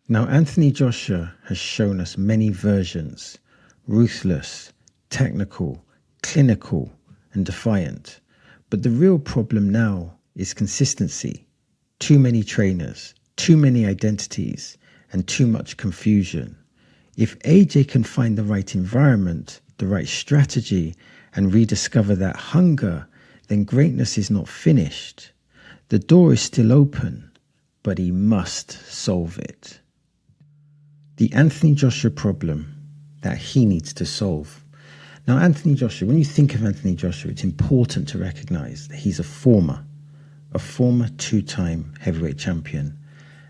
Now, Anthony Joshua has shown us many versions: ruthless, technical, clinical, and defiant. But the real problem now is consistency. Too many trainers, too many identities, and too much confusion. If AJ can find the right environment, the right strategy, and rediscover that hunger, then greatness is not finished. The door is still open, but he must solve it. The Anthony Joshua problem that he needs to solve. Now, Anthony Joshua, when you think of Anthony Joshua, it's important to recognize that he's a former two-time heavyweight champion,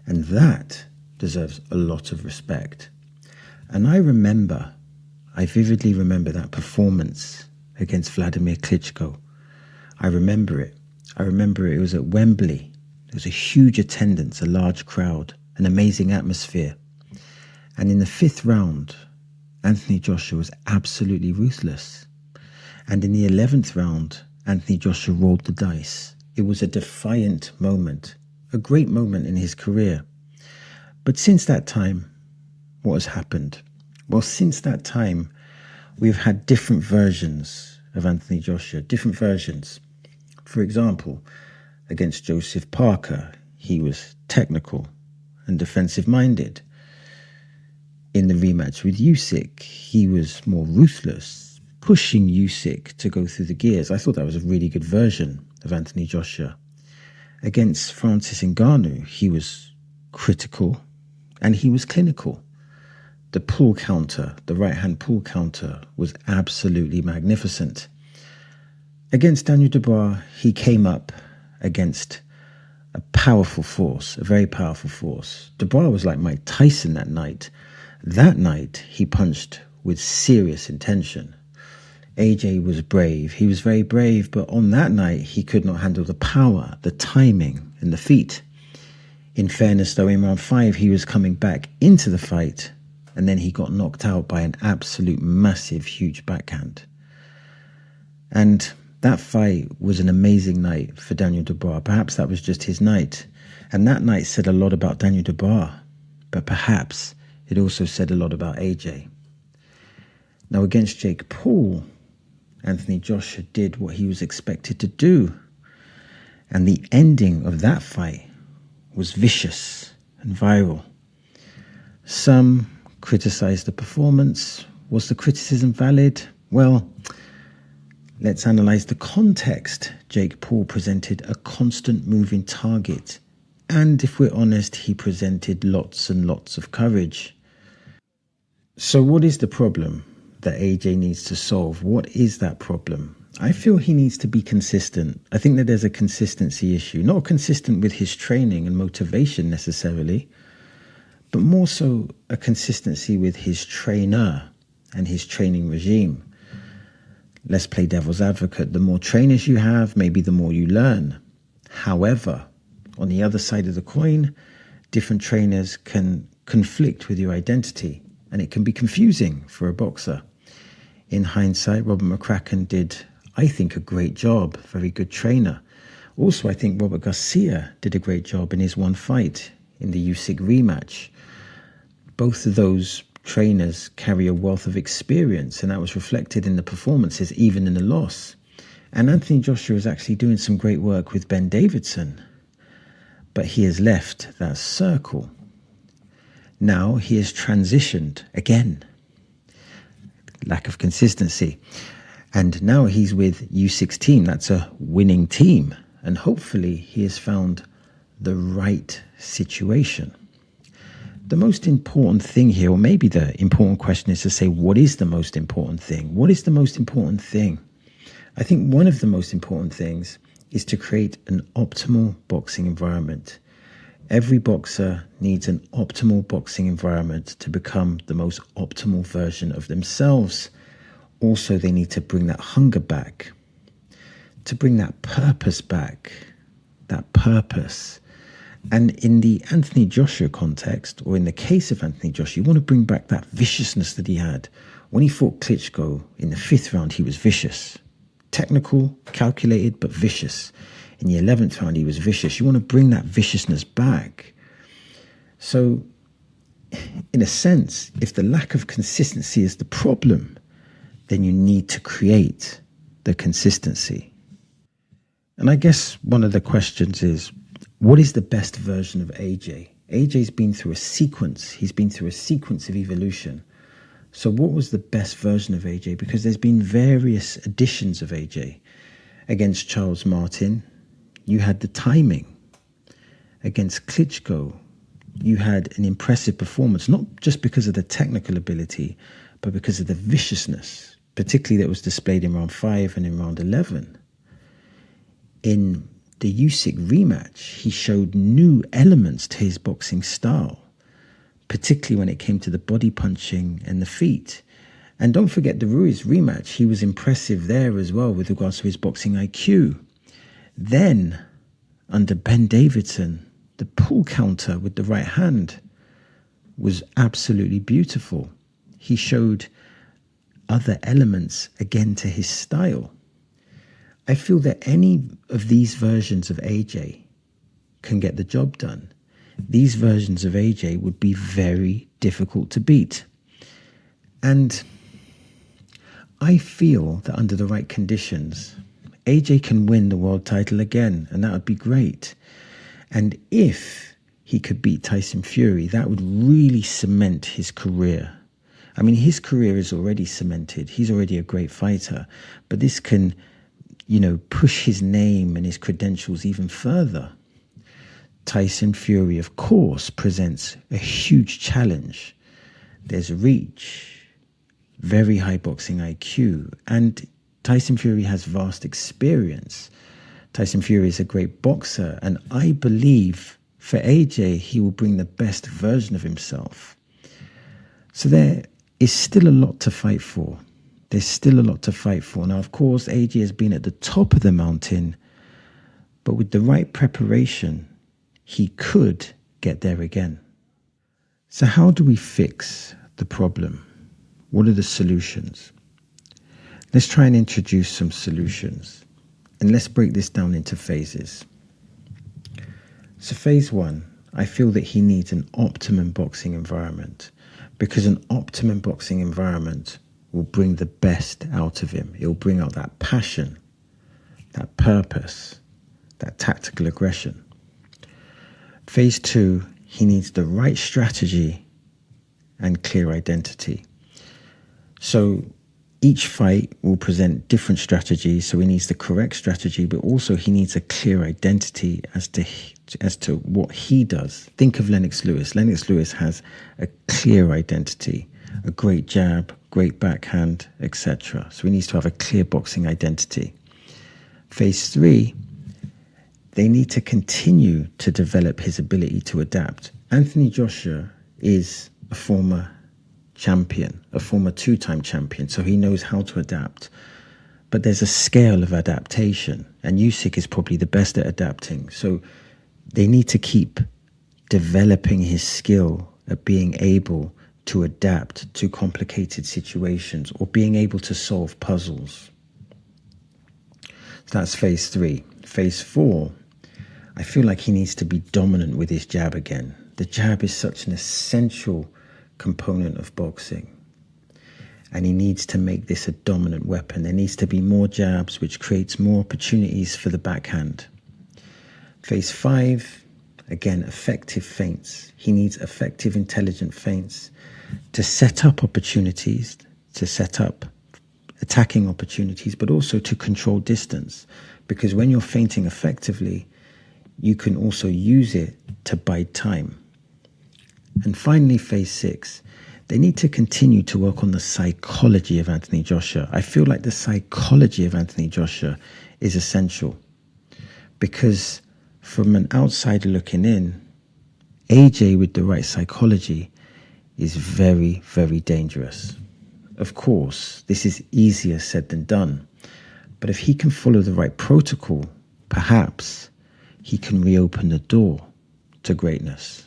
and that deserves a lot of respect. And I vividly remember that performance against Vladimir Klitschko. I remember it. It was at Wembley. There was a huge attendance, a large crowd, an amazing atmosphere. And in the 5th round, Anthony Joshua was absolutely ruthless. And in the 11th round, Anthony Joshua rolled the dice. It was a defiant moment, a great moment in his career. But since that time, what has happened? Well, since that time, we've had different versions of Anthony Joshua, different versions. For example, against Joseph Parker, he was technical and defensive-minded. In the rematch with Usyk, he was more ruthless, pushing Usyk to go through the gears. I thought that was a really good version of Anthony Joshua. Against Francis Ngannou, he was critical and he was clinical. The pull counter, the right-hand pull counter, was absolutely magnificent. Against Daniel Dubois, he came up against a powerful force, a very powerful force. Dubois was like Mike Tyson that night. That night, he punched with serious intention. AJ was brave. He was very brave, but on that night, he could not handle the power, the timing, and the feet. In fairness, though, in round 5, he was coming back into the fight, and then he got knocked out by an absolute massive, huge backhand. And that fight was an amazing night for Daniel Dubois. Perhaps that was just his night. And that night said a lot about Daniel Dubois, but perhaps it also said a lot about AJ. Now, against Jake Paul, Anthony Joshua did what he was expected to do. And the ending of that fight was vicious and viral. Some criticized the performance. Was the criticism valid? Well, let's analyze the context. Jake Paul presented a constant moving target. And if we're honest, he presented lots and lots of courage. So what is the problem that AJ needs to solve? What is that problem? I feel he needs to be consistent. I think that there's a consistency issue. Not consistent with his training and motivation necessarily, but more so a consistency with his trainer and his training regime. Let's play devil's advocate. The more trainers you have, maybe the more you learn. However, on the other side of the coin, different trainers can conflict with your identity, and it can be confusing for a boxer. In hindsight, Robert McCracken did, I think, a great job, very good trainer. Also, I think Robert Garcia did a great job in his one fight in the Usyk rematch. Both of those trainers carry a wealth of experience, and that was reflected in the performances, even in the loss. And Anthony Joshua is actually doing some great work with Ben Davidson, but he has left that circle. Now he has transitioned again. Lack of consistency. And now he's with Usyk's team. That's a winning team. And hopefully he has found the right situation. The most important thing here, or maybe the important question, is to say, what is the most important thing? What is the most important thing? I think one of the most important things is to create an optimal boxing environment. Every boxer needs an optimal boxing environment to become the most optimal version of themselves. Also, they need to bring that hunger back, to bring that purpose back, that purpose. And in the Anthony Joshua context, or in the case of Anthony Joshua, you want to bring back that viciousness that he had. When he fought Klitschko in the 5th round, he was vicious. Technical, calculated, but vicious. In the 11th round, he was vicious. You want to bring that viciousness back. So in a sense, if the lack of consistency is the problem, then you need to create the consistency. And I guess one of the questions is, what is the best version of AJ? AJ's been through a sequence. He's been through a sequence of evolution. So what was the best version of AJ? Because there's been various editions of AJ. Against Charles Martin, you had the timing. Against Klitschko, you had an impressive performance, not just because of the technical ability, but because of the viciousness, particularly that was displayed in round 5 and in round 11. In the Usyk rematch, he showed new elements to his boxing style, particularly when it came to the body punching and the feet. And don't forget the Ruiz rematch, he was impressive there as well with regards to his boxing IQ. Then, under Ben Davidson, the pull counter with the right hand was absolutely beautiful. He showed other elements again to his style. I feel that any of these versions of AJ can get the job done. These versions of AJ would be very difficult to beat. And I feel that under the right conditions, AJ can win the world title again, and that would be great. And if he could beat Tyson Fury, that would really cement his career. I mean, his career is already cemented. He's already a great fighter, but this can, push his name and his credentials even further. Tyson Fury, of course, presents a huge challenge. There's reach, very high boxing IQ, and Tyson Fury has vast experience. Tyson Fury is a great boxer, and I believe for AJ, he will bring the best version of himself. So there is still a lot to fight for. There's still a lot to fight for. Now, of course, AJ has been at the top of the mountain, but with the right preparation, he could get there again. So how do we fix the problem? What are the solutions? Let's try and introduce some solutions. And let's break this down into phases. So phase 1, I feel that he needs an optimum boxing environment, because an optimum boxing environment will bring the best out of him. It will bring out that passion, that purpose, that tactical aggression. Phase 2, he needs the right strategy and clear identity. So each fight will present different strategies, so he needs the correct strategy, but also he needs a clear identity as to what he does. Think of Lennox Lewis. Lennox Lewis has a clear identity, a great jab, great backhand, etc. So he needs to have a clear boxing identity. Phase 3, they need to continue to develop his ability to adapt. Anthony Joshua is a former champion, a former 2-time champion, so he knows how to adapt. But there's a scale of adaptation, and Usyk is probably the best at adapting. So they need to keep developing his skill at being able to adapt to complicated situations or being able to solve puzzles. So that's phase 3. Phase 4, I feel like he needs to be dominant with his jab again. The jab is such an essential component of boxing, and he needs to make this a dominant weapon. There needs to be more jabs, which creates more opportunities for the backhand. Phase 5, again, effective feints. He needs effective, intelligent feints to set up opportunities, to set up attacking opportunities, but also to control distance. Because when you're feinting effectively, you can also use it to bide time. And finally, phase 6, they need to continue to work on the psychology of Anthony Joshua. I feel like the psychology of Anthony Joshua is essential, because from an outsider looking in, AJ with the right psychology is very, very dangerous. Of course, this is easier said than done, but if he can follow the right protocol, perhaps he can reopen the door to greatness.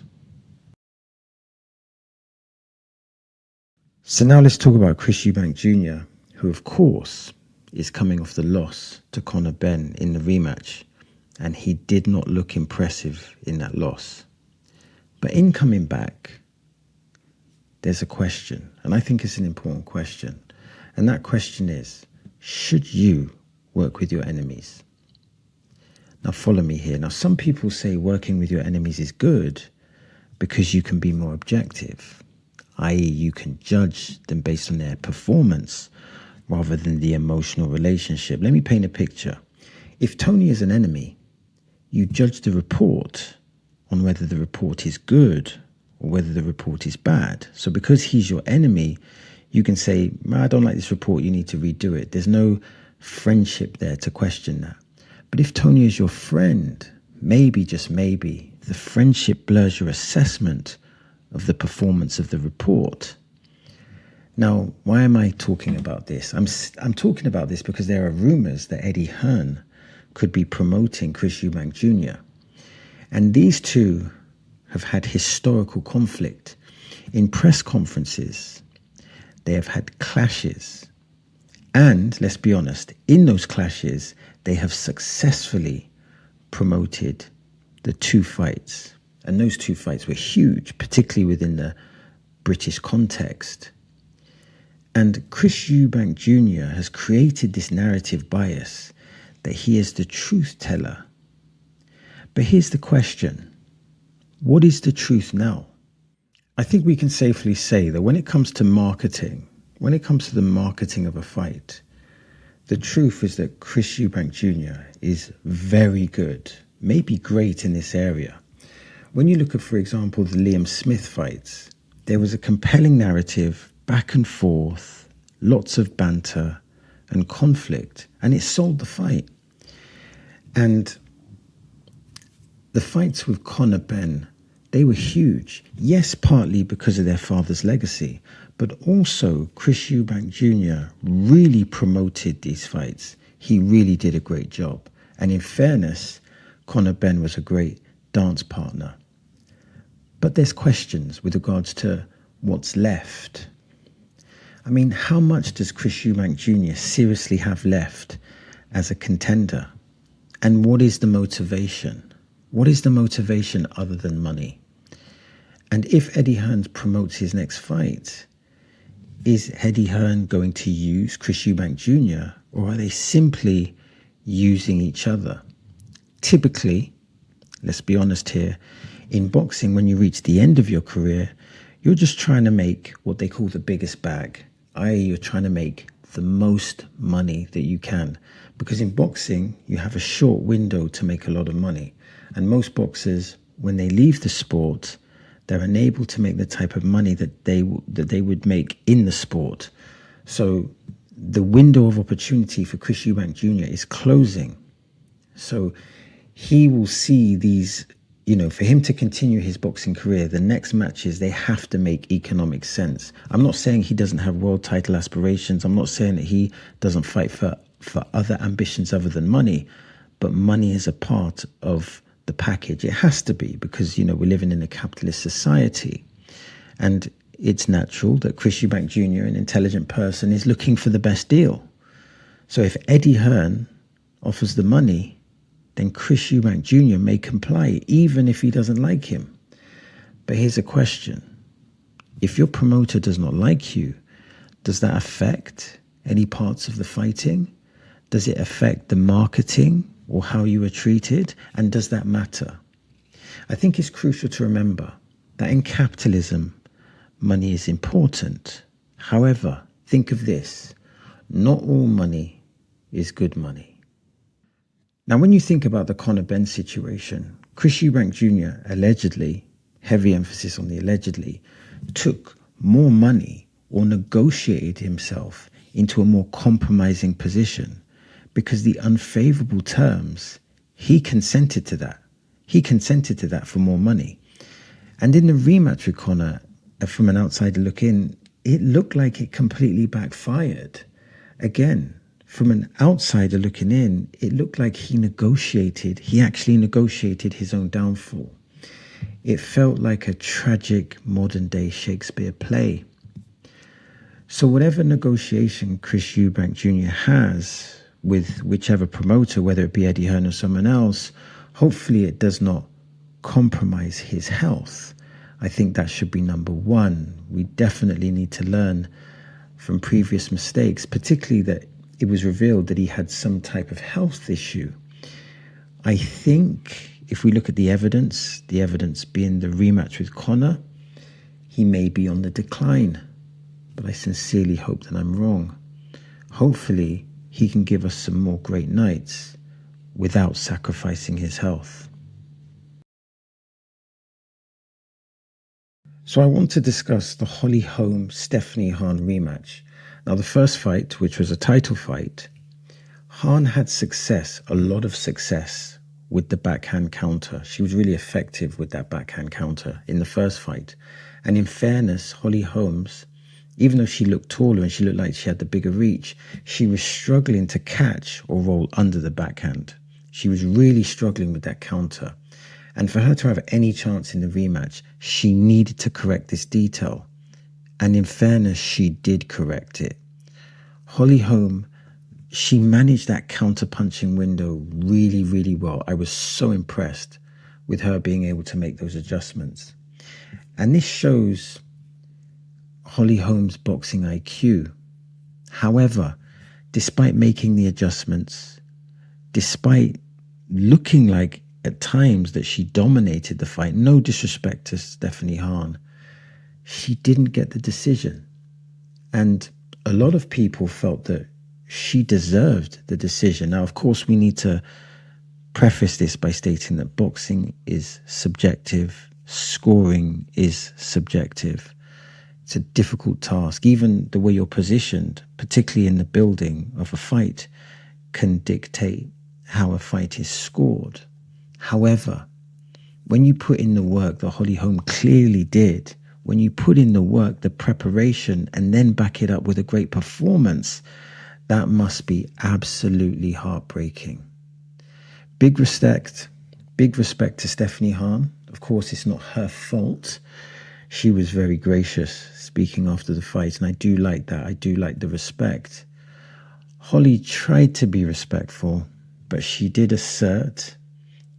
So now let's talk about Chris Eubank Jr., who of course is coming off the loss to Conor Benn in the rematch, and he did not look impressive in that loss. But in coming back, there's a question, and I think it's an important question. And that question is, should you work with your enemies? Now follow me here. Now some people say working with your enemies is good because you can be more objective, i.e. you can judge them based on their performance rather than the emotional relationship. Let me paint a picture. If Tony is an enemy, you judge the report on whether the report is good or whether the report is bad. So because he's your enemy, you can say, I don't like this report, you need to redo it. There's no friendship there to question that. But if Tony is your friend, maybe, just maybe, the friendship blurs your assessment of the performance of the report. Now, why am I talking about this? I'm talking about this because there are rumors that Eddie Hearn could be promoting Chris Eubank Jr. And these two have had historical conflict. In press conferences, they have had clashes. And let's be honest, in those clashes, they have successfully promoted the two fights. And those two fights were huge, particularly within the British context. And Chris Eubank Jr. has created this narrative bias that he is the truth teller. But here's the question. What is the truth now? I think we can safely say that when it comes to marketing, when it comes to the marketing of a fight, the truth is that Chris Eubank Jr. is very good, maybe great in this area. When you look at, for example, the Liam Smith fights, there was a compelling narrative, back and forth, lots of banter and conflict, and it sold the fight. And the fights with Conor Benn, they were huge. Yes, partly because of their father's legacy, but also Chris Eubank Jr. really promoted these fights. He really did a great job. And in fairness, Conor Benn was a great dance partner. But there's questions with regards to what's left. I mean, how much does Chris Eubank Jr. seriously have left as a contender? And what is the motivation? What is the motivation other than money? And if Eddie Hearn promotes his next fight, is Eddie Hearn going to use Chris Eubank Jr. or are they simply using each other? Typically, let's be honest here, in boxing, when you reach the end of your career, you're just trying to make what they call the biggest bag, i.e. you're trying to make the most money that you can. Because in boxing, you have a short window to make a lot of money. And most boxers, when they leave the sport, they're unable to make the type of money that they would make in the sport. So the window of opportunity for Chris Eubank Jr. is closing. So he will see these, for him to continue his boxing career, the next matches, they have to make economic sense. I'm not saying he doesn't have world title aspirations. I'm not saying that he doesn't fight for other ambitions other than money. But money is a part of the package. It has to be because, we're living in a capitalist society. And it's natural that Chris Eubank Jr., an intelligent person, is looking for the best deal. So if Eddie Hearn offers the money, then Chris Eubank Jr. may comply, even if he doesn't like him. But here's a question. If your promoter does not like you, does that affect any parts of the fighting? Does it affect the marketing or how you are treated? And does that matter? I think it's crucial to remember that in capitalism, money is important. However, think of this. Not all money is good money. Now, when you think about the Conor Benn situation, Chris Eubank Jr. allegedly, heavy emphasis on the allegedly, took more money or negotiated himself into a more compromising position because the unfavorable terms, he consented to that. He consented to that for more money. And in the rematch with Conor, from an outsider look in, it looked like it completely backfired. Again, from an outsider looking in, it looked like he actually negotiated his own downfall. It felt like a tragic modern-day Shakespeare play. So whatever negotiation Chris Eubank Jr. has with whichever promoter, whether it be Eddie Hearn or someone else, hopefully it does not compromise his health. I think that should be number one. We definitely need to learn from previous mistakes, particularly that it was revealed that he had some type of health issue. I think if we look at the evidence being the rematch with Conor, he may be on the decline. But I sincerely hope that I'm wrong. Hopefully, he can give us some more great nights without sacrificing his health. So I want to discuss the Holly Holm-Stephanie Hearn rematch. Now, the first fight, which was a title fight, Hearn had success, a lot of success, with the backhand counter. She was really effective with that backhand counter in the first fight. And in fairness, Holly Holmes, even though she looked taller and she looked like she had the bigger reach, she was struggling to catch or roll under the backhand. She was really struggling with that counter. And for her to have any chance in the rematch, she needed to correct this detail. And in fairness, she did correct it. Holly Holm, she managed that counter-punching window really, really well. I was so impressed with her being able to make those adjustments. And this shows Holly Holm's boxing IQ. However, despite making the adjustments, despite looking like at times that she dominated the fight, no disrespect to Stephanie Hearn, she didn't get the decision. And a lot of people felt that she deserved the decision. Now, of course, we need to preface this by stating that boxing is subjective, scoring is subjective. It's a difficult task. Even the way you're positioned, particularly in the building of a fight, can dictate how a fight is scored. However, when you put in the work that Holly Holm clearly did, when you put in the work, the preparation, and then back it up with a great performance, that must be absolutely heartbreaking. Big respect to Stephanie Hearn. Of course, it's not her fault. She was very gracious speaking after the fight, and I do like that. I do like the respect. Holly tried to be respectful, but she did assert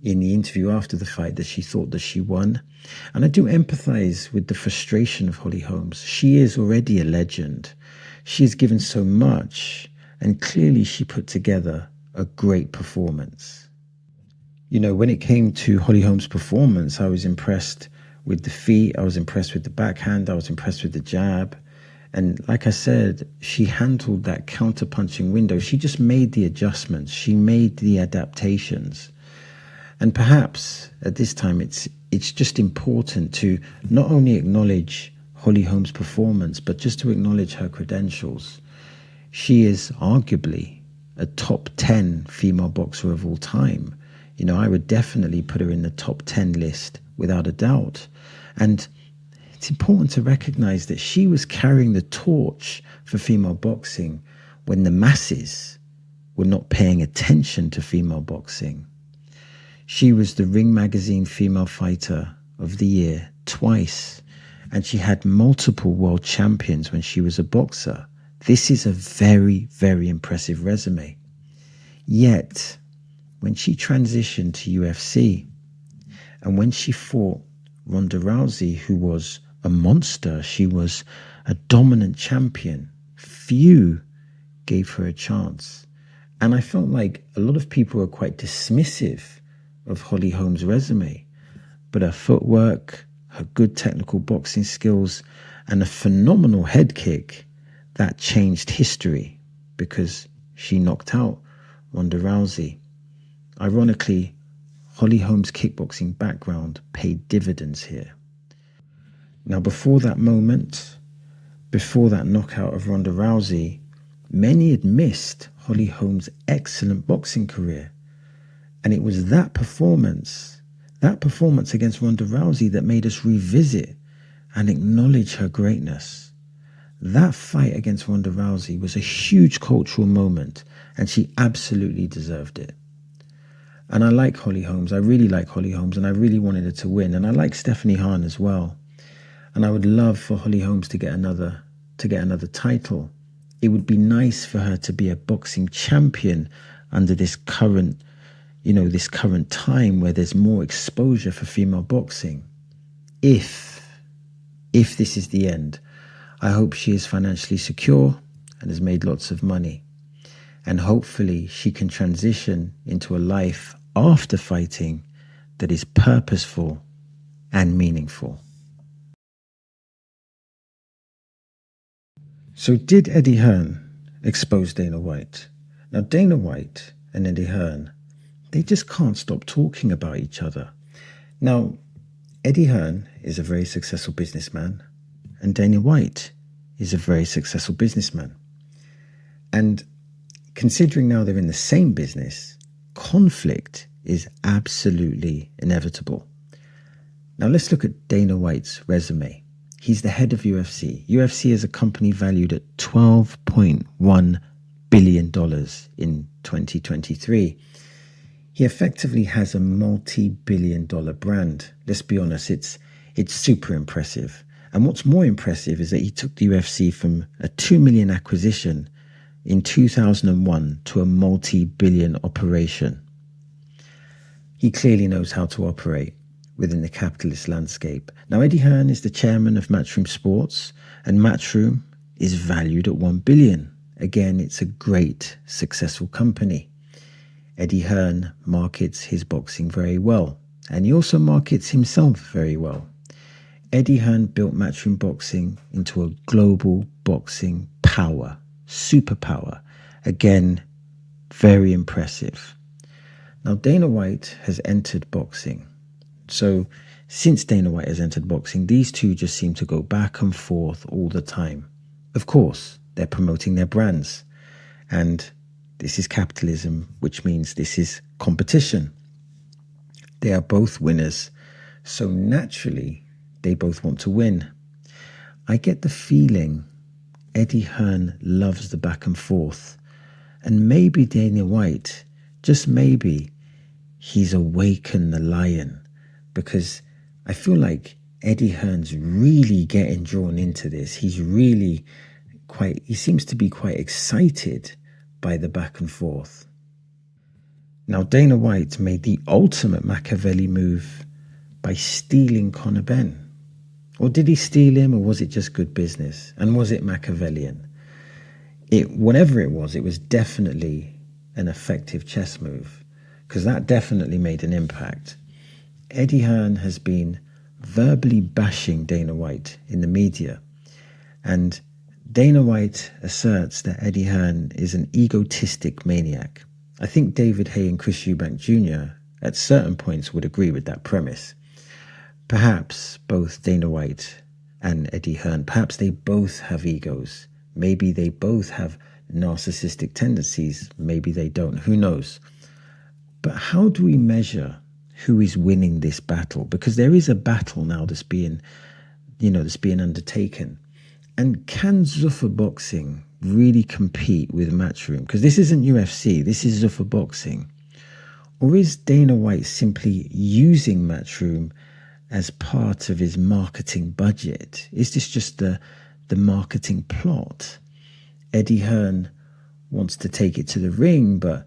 in the interview after the fight that she thought that she won. And I do empathize with the frustration of Holly Holmes. She is already a legend. She has given so much, and clearly she put together a great performance. You know, when it came to Holly Holmes' performance, I was impressed with the feet, I was impressed with the backhand, I was impressed with the jab. And like I said, she handled that counter-punching window. She just made the adjustments. She made the adaptations. And perhaps at this time, it's just important to not only acknowledge Holly Holmes' performance, but just to acknowledge her credentials. She is arguably a top 10 female boxer of all time. You know, I would definitely put her in the top 10 list without a doubt. And it's important to recognize that she was carrying the torch for female boxing when the masses were not paying attention to female boxing. She was the Ring Magazine Female Fighter of the Year twice, and she had multiple world champions when she was a boxer. This is a very, very impressive resume. Yet, when she transitioned to UFC, and when she fought Ronda Rousey, who was a monster, she was a dominant champion, few gave her a chance. And I felt like a lot of people were quite dismissive of Holly Holmes' resume, but her footwork, her good technical boxing skills, and a phenomenal head kick, that changed history because she knocked out Ronda Rousey. Ironically, Holly Holmes' kickboxing background paid dividends here. Now, before that moment, before that knockout of Ronda Rousey, many had missed Holly Holmes' excellent boxing career. And it was that performance against Ronda Rousey that made us revisit and acknowledge her greatness. That fight against Ronda Rousey was a huge cultural moment, and she absolutely deserved it. And I like Holly Holmes. I really like Holly Holmes, and I really wanted her to win. And I like Stephanie Hearn as well. And I would love for Holly Holmes to get another title. It would be nice for her to be a boxing champion under this current time where there's more exposure for female boxing. If if this is the end, I hope she is financially secure and has made lots of money. And hopefully she can transition into a life after fighting that is purposeful and meaningful. So did Eddie Hearn expose Dana White? Now Dana White and Eddie Hearn, they just can't stop talking about each other. Now, Eddie Hearn is a very successful businessman, and Dana White is a very successful businessman. And considering now they're in the same business, conflict is absolutely inevitable. Now let's look at Dana White's resume. He's the head of UFC. UFC is a company valued at $12.1 billion in 2023. He effectively has a multi-billion-dollar brand. Let's be honest, it's super impressive. And what's more impressive is that he took the UFC from a $2 million acquisition in 2001 to a multi-billion operation. He clearly knows how to operate within the capitalist landscape. Now, Eddie Hearn is the chairman of Matchroom Sports, and Matchroom is valued at $1 billion. Again, it's a great, successful company. Eddie Hearn markets his boxing very well, and he also markets himself very well. Eddie Hearn built Matchroom Boxing into a global boxing power, superpower. Again, very impressive. Now, Dana White has entered boxing. So, since Dana White has entered boxing, these two just seem to go back and forth all the time. Of course, they're promoting their brands. And this is capitalism, which means this is competition. They are both winners. So naturally, they both want to win. I get the feeling Eddie Hearn loves the back and forth. And maybe Dana White, just maybe, he's awakened the lion. Because I feel like Eddie Hearn's really getting drawn into this. He seems to be quite excited by the back and forth. Now, Dana White made the ultimate Machiavelli move by stealing Conor Benn. Or did he steal him, or was it just good business? And was it Machiavellian? Whatever it was definitely an effective chess move, because that definitely made an impact. Eddie Hearn has been verbally bashing Dana White in the media, and Dana White asserts that Eddie Hearn is an egotistic maniac. I think David Haye and Chris Eubank Jr. at certain points would agree with that premise. Perhaps both Dana White and Eddie Hearn, perhaps they both have egos. Maybe they both have narcissistic tendencies. Maybe they don't. Who knows? But how do we measure who is winning this battle? Because there is a battle now that's being undertaken. And can Zuffa Boxing really compete with Matchroom? Because this isn't UFC, this is Zuffa Boxing. Or is Dana White simply using Matchroom as part of his marketing budget? Is this just the marketing plot? Eddie Hearn wants to take it to the ring, but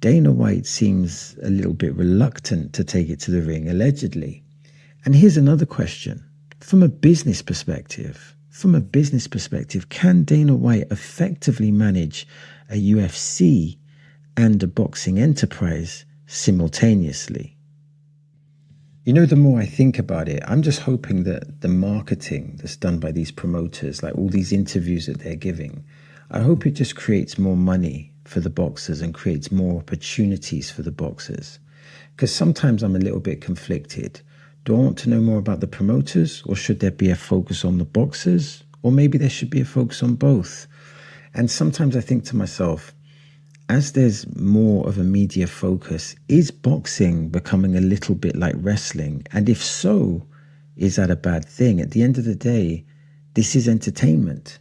Dana White seems a little bit reluctant to take it to the ring, allegedly. And here's another question. From a business perspective, can Dana White effectively manage a UFC and a boxing enterprise simultaneously? You know, the more I think about it, I'm just hoping that the marketing that's done by these promoters, like all these interviews that they're giving, I hope it just creates more money for the boxers and creates more opportunities for the boxers. Because sometimes I'm a little bit conflicted. Do I want to know more about the promoters, or should there be a focus on the boxers? Or maybe there should be a focus on both. And sometimes I think to myself, as there's more of a media focus, is boxing becoming a little bit like wrestling? And if so, is that a bad thing? At the end of the day, this is entertainment.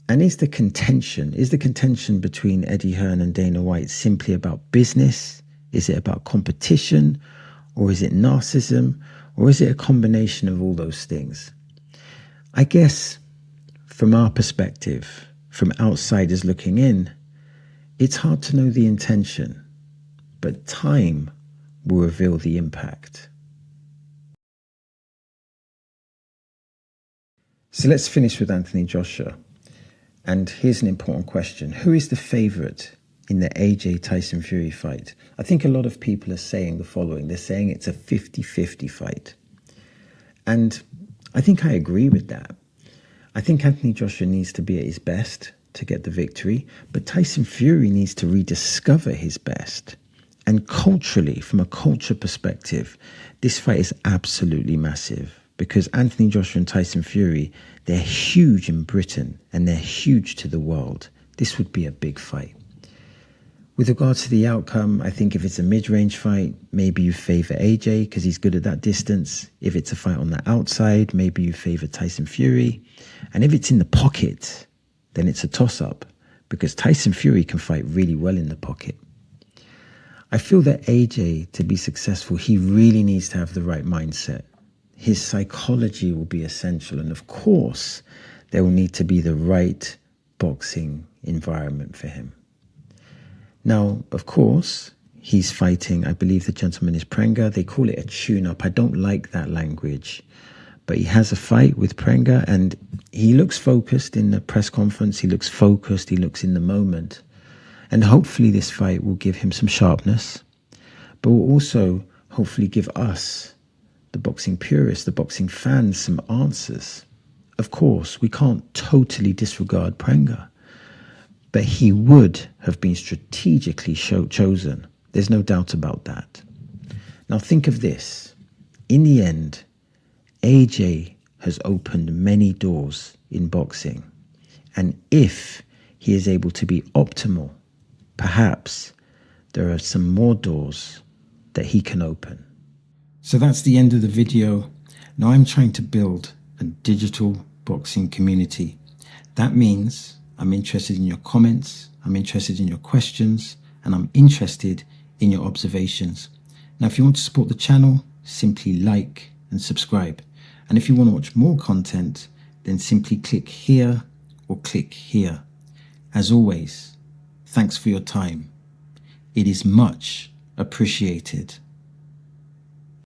And is the contention between Eddie Hearn and Dana White simply about business? Is it about competition? Or is it narcissism? Or is it a combination of all those things? I guess from our perspective, from outsiders looking in, it's hard to know the intention, but time will reveal the impact. So let's finish with Anthony Joshua. And here's an important question. Who is the favourite in the AJ Tyson Fury fight? I think a lot of people are saying the following. They're saying it's a 50-50 fight. And I think I agree with that. I think Anthony Joshua needs to be at his best to get the victory, but Tyson Fury needs to rediscover his best. And culturally, from a culture perspective, this fight is absolutely massive because Anthony Joshua and Tyson Fury, they're huge in Britain and they're huge to the world. This would be a big fight. With regards to the outcome, I think if it's a mid-range fight, maybe you favour AJ because he's good at that distance. If it's a fight on the outside, maybe you favour Tyson Fury. And if it's in the pocket, then it's a toss-up because Tyson Fury can fight really well in the pocket. I feel that AJ, to be successful, he really needs to have the right mindset. His psychology will be essential. And of course, there will need to be the right boxing environment for him. Now, of course, he's fighting, I believe the gentleman is Prenga. They call it a tune-up. I don't like that language. But he has a fight with Prenga and he looks focused in the press conference. He looks focused. He looks in the moment. And hopefully this fight will give him some sharpness, but will also hopefully give us, the boxing purists, the boxing fans, some answers. Of course, we can't totally disregard Prenga, but he would have been strategically chosen. There's no doubt about that. Now think of this. In the end, AJ has opened many doors in boxing. And if he is able to be optimal, perhaps there are some more doors that he can open. So that's the end of the video. Now I'm trying to build a digital boxing community. That means I'm interested in your comments, I'm interested in your questions, and I'm interested in your observations. Now, if you want to support the channel, simply like and subscribe. And if you want to watch more content, then simply click here or click here. As always, thanks for your time. It is much appreciated.